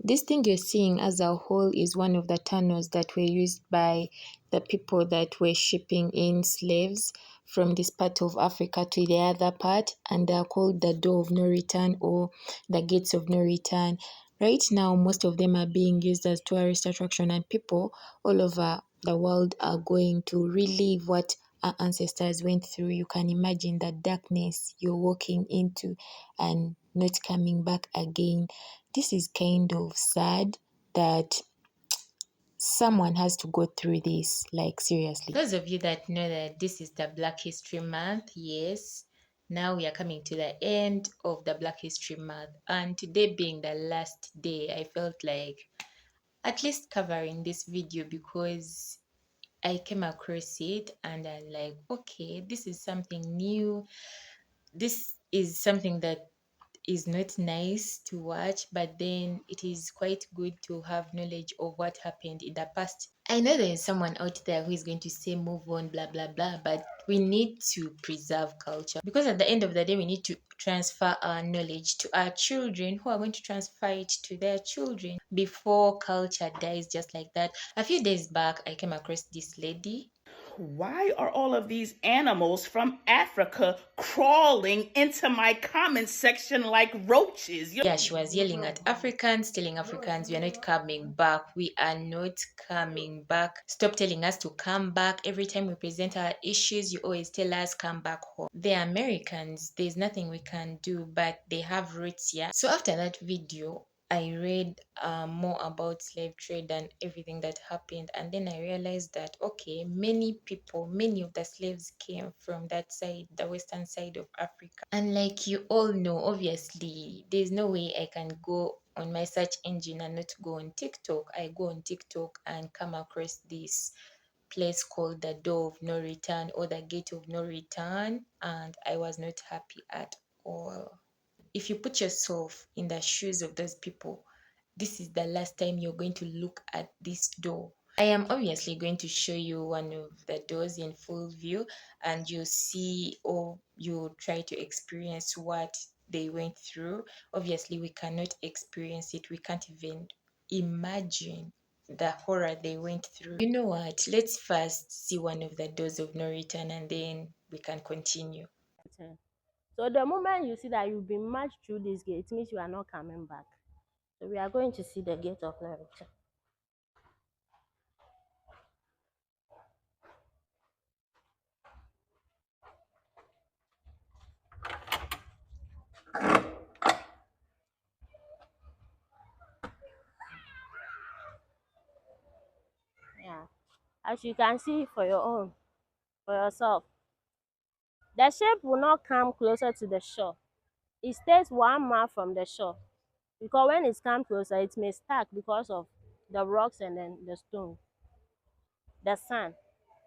This thing you're seeing as a whole is one of the tunnels that were used by the people that were shipping in slaves from this part of Africa to the other part, and they're called the Door of No Return or the Gates of No Return. Right now, most of them are being used as tourist attraction, and people all over the world are going to relive what our ancestors went through. You can imagine the darkness you're walking into and not coming back again. This is kind of sad that someone has to go through this, like seriously. Those of you that know that this is the Black History Month, yes, now we are coming to the end of the Black History Month, and today being the last day, I felt like at least covering this video because I came across it and I'm like, okay, this is something new. This is something that is not nice to watch, but then it is quite good to have knowledge of what happened in the past. I know there is someone out there who is going to say move on, blah blah blah, but we need to preserve culture because at the end of the day, we need to transfer our knowledge to our children who are going to transfer it to their children before culture dies just like that. A few days back, I came across this lady. Why are all of these animals from Africa crawling into my comment section like roaches? Yeah, she was yelling at Africans, telling Africans, we are not coming back. We are not coming back. Stop telling us to come back. Every time we present our issues, you always tell us come back home. They're Americans. There's nothing we can do, but they have roots here. So after that video, I read more about slave trade and everything that happened, and then I realized that okay, many people, many of the slaves came from that side, the western side of Africa. And like you all know, obviously, there's no way I can go on my search engine and not go on TikTok. I go on TikTok and come across this place called the Door of No Return or the Gate of No Return, and I was not happy at all. If you put yourself in the shoes of those people, this is the last time you're going to look at this door. I am obviously going to show you one of the doors in full view and you see or you try to experience what they went through. Obviously, we cannot experience it. We can't even imagine the horror they went through. You know what? Let's first see one of the doors of no return and then we can continue. So the moment you see that you've been marched through this gate, it means you are not coming back. So we are going to see the gate of no return. Yeah. As you can see for your own, for yourself, the ship will not come closer to the shore. It stays 1 mile from the shore. Because when it comes closer, it may stuck because of the rocks and then the stone, the sand.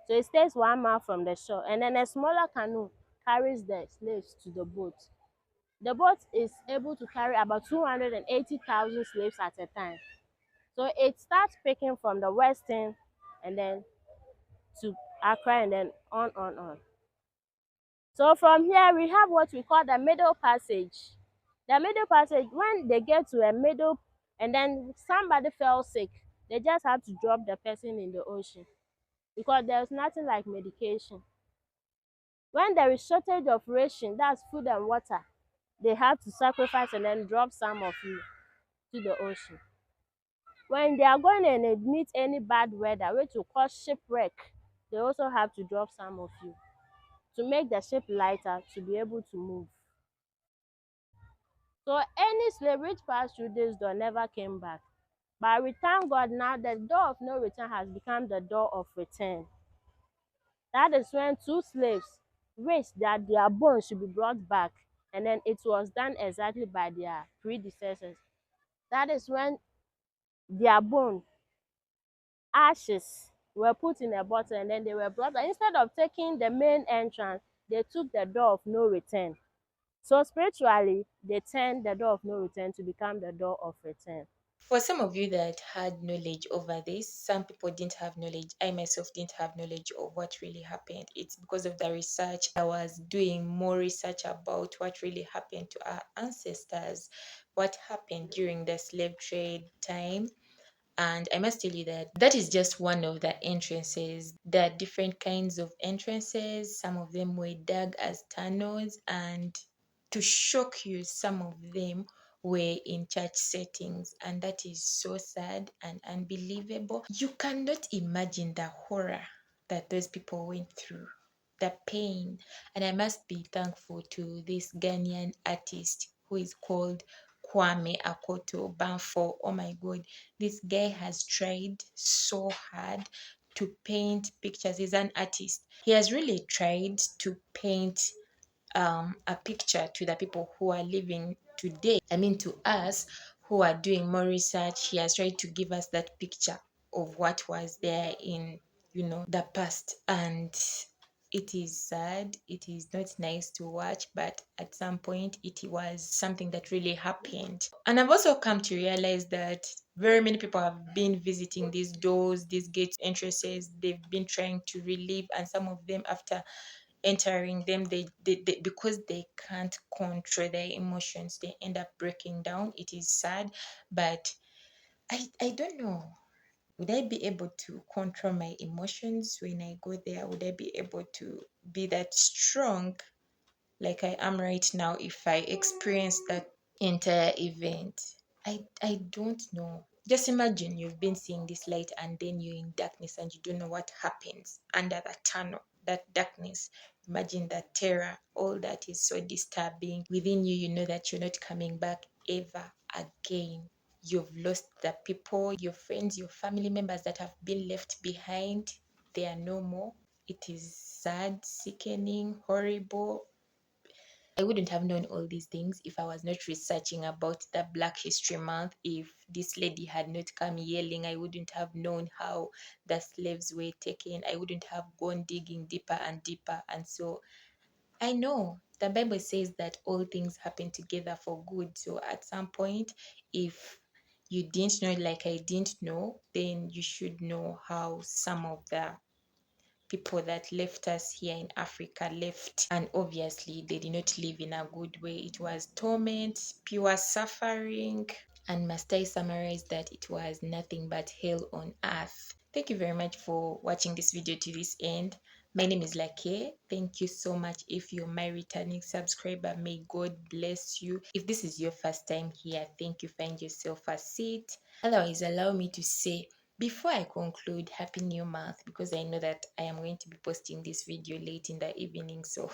So it stays 1 mile from the shore. And then a smaller canoe carries the slaves to the boat. The boat is able to carry about 280,000 slaves at a time. So it starts picking from the western and then to Accra and then on. So from here we have what we call the middle passage. The middle passage, when they get to a middle and then somebody fell sick, they just have to drop the person in the ocean because there's nothing like medication. When there is shortage of ration, that's food and water, they have to sacrifice and then drop some of you to the ocean. When they are going and meet any bad weather which will cause shipwreck, they also have to drop some of you to make the ship lighter to be able to move. So any slave which passed through this door never came back. But we thank God now the door of no return has become the door of return. That is when two slaves wished that their bones should be brought back, and then it was done exactly by their predecessors. That is when their bone ashes were put in a bottle and then they were brought back. Instead of taking the main entrance, they took the door of no return. So spiritually, they turned the door of no return to become the door of return. For some of you that had knowledge over this, some people didn't have knowledge. I myself didn't have knowledge of what really happened. It's because of the research. I was doing more research about what really happened to our ancestors, what happened during the slave trade time. And I must tell you that that is just one of the entrances. There are different kinds of entrances. Some of them were dug as tunnels, and to shock you, some of them were in church settings, and that is so sad and unbelievable. You cannot imagine the horror that those people went through, the pain. And I must be thankful to this Ghanaian artist who is called Kwame Akoto Banfo. Oh my God, this guy has tried so hard to paint pictures. He's an artist. He has really tried to paint a picture to the people who are living today. I mean, to us who are doing more research, he has tried to give us that picture of what was there in, the past. And it is sad, it is not nice to watch, but at some point it was something that really happened. And I've also come to realize that very many people have been visiting these doors, these gates, entrances. They've been trying to relive, and some of them, after entering them, they because they can't control their emotions, they end up breaking down. It is sad, but I don't know, would I be able to control my emotions when I go there? Would I be able to be that strong like I am right now if I experience that entire event? I don't know. Just imagine you've been seeing this light and then you're in darkness and you don't know what happens under the tunnel, that darkness. Imagine that terror, all that is so disturbing. Within you, you know that you're not coming back ever again. You've lost the people, your friends, your family members that have been left behind. They are no more. It is sad, sickening, horrible. I wouldn't have known all these things if I was not researching about the Black History Month. If this lady had not come yelling, I wouldn't have known how the slaves were taken. I wouldn't have gone digging deeper and deeper. And so I know the Bible says that all things happen together for good. So at some point, if you didn't know like I didn't know, then you should know how some of the people that left us here in Africa left. And obviously, they did not live in a good way. It was torment, pure suffering. And must I summarize that it was nothing but hell on earth. Thank you very much for watching this video to this end. My name is Lake. Thank you so much. If you're my returning subscriber, may God bless you. If this is your first time here, thank you. Find yourself a seat. Otherwise, allow me to say, before I conclude, Happy New Month, because I know that I am going to be posting this video late in the evening. So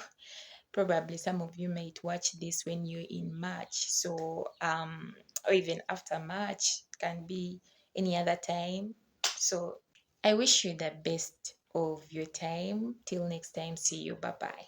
probably some of you might watch this when you're in March. So, or even after March, can be any other time. So I wish you the best of your time. Till next time, see you. Bye bye.